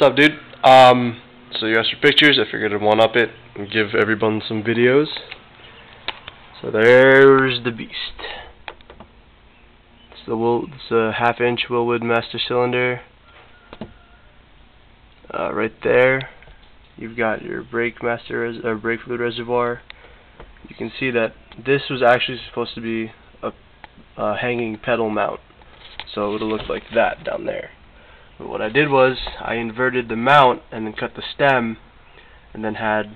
What's up, dude? So you asked for pictures. I figured I'd one-up it and give everyone some videos. So there's the beast. It's a half-inch Wilwood master cylinder. Right there, you've got your brake fluid reservoir. You can see that this was actually supposed to be a hanging pedal mount, so it would have looked like that down there. But what I did was I inverted the mount and then cut the stem, and then had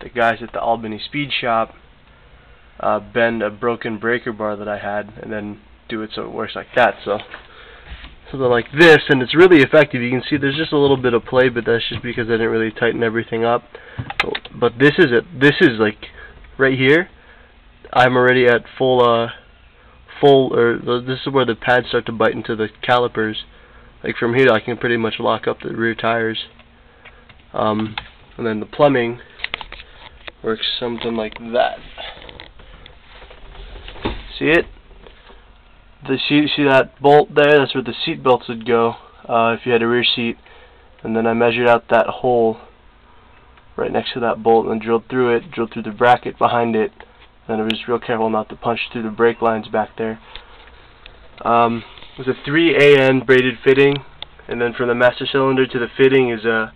the guys at the Albany Speed Shop bend a broken breaker bar that I had and then do it so it works like that. So they're like this, and it's really effective. You can see there's just a little bit of play, but that's just because I didn't really tighten everything up. But this is it. This is like right here. I'm already at this is where the pads start to bite into the calipers. Like from here, I can pretty much lock up the rear tires. And then the plumbing works something like that. See it? See that bolt there? That's where the seat belts would go if you had a rear seat. And then I measured out that hole right next to that bolt and drilled through it, drilled through the bracket behind it. And I was real careful not to punch through the brake lines back there. With a 3AN braided fitting, and then from the master cylinder to the fitting is a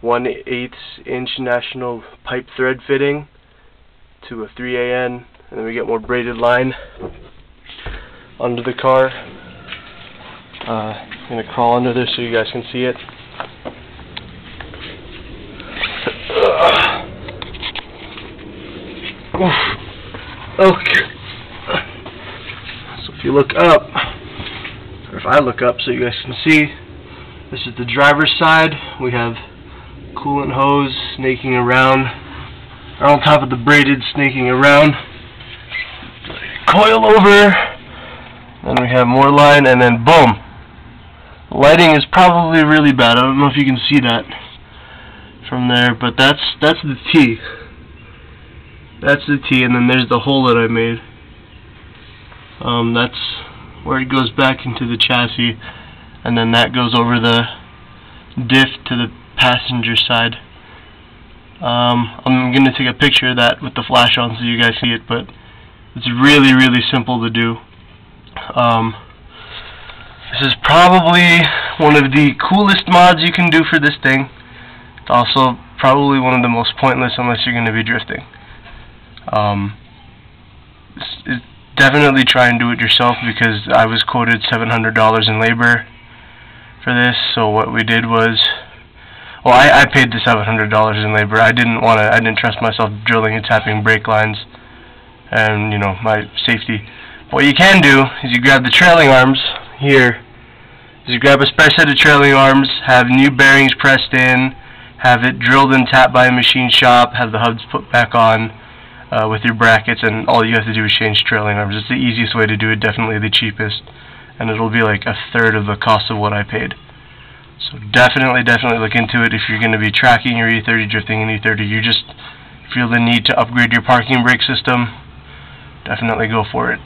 1/8 inch national pipe thread fitting to a 3AN, and then we get more braided line under the car. I'm going to crawl under this so you guys can see it. Okay. So if you look up, or if I look up so you guys can see, this is the driver's side. We have coolant hose snaking around, or on top of the braided snaking around. Coil over, then we have more line, and then boom. The lighting is probably really bad. I don't know if you can see that from there, but that's the T. That's the T, and then there's the hole that I made. That's where it goes back into the chassis, and then that goes over the diff to the passenger side. I'm going to take a picture of that with the flash on so you guys see it, but it's really, really simple to do. This is probably one of the coolest mods you can do for this thing. It's also probably one of the most pointless unless you're going to be drifting. Definitely try and do it yourself, because I was quoted $700 in labor for this. So what we did was, well, I paid the $700 in labor. I didn't trust myself drilling and tapping brake lines, and you know, my safety. What you can do is you grab the trailing arms here. You grab a spare set of trailing arms, have new bearings pressed in, have it drilled and tapped by a machine shop, have the hubs put back on with your brackets, and all you have to do is change trailing arms. It's the easiest way to do it, definitely the cheapest, and it'll be like 1/3 of the cost of what I paid. So definitely look into it if you're going to be tracking your E30, drifting in E30. You just feel the need to upgrade your parking brake system, definitely go for it.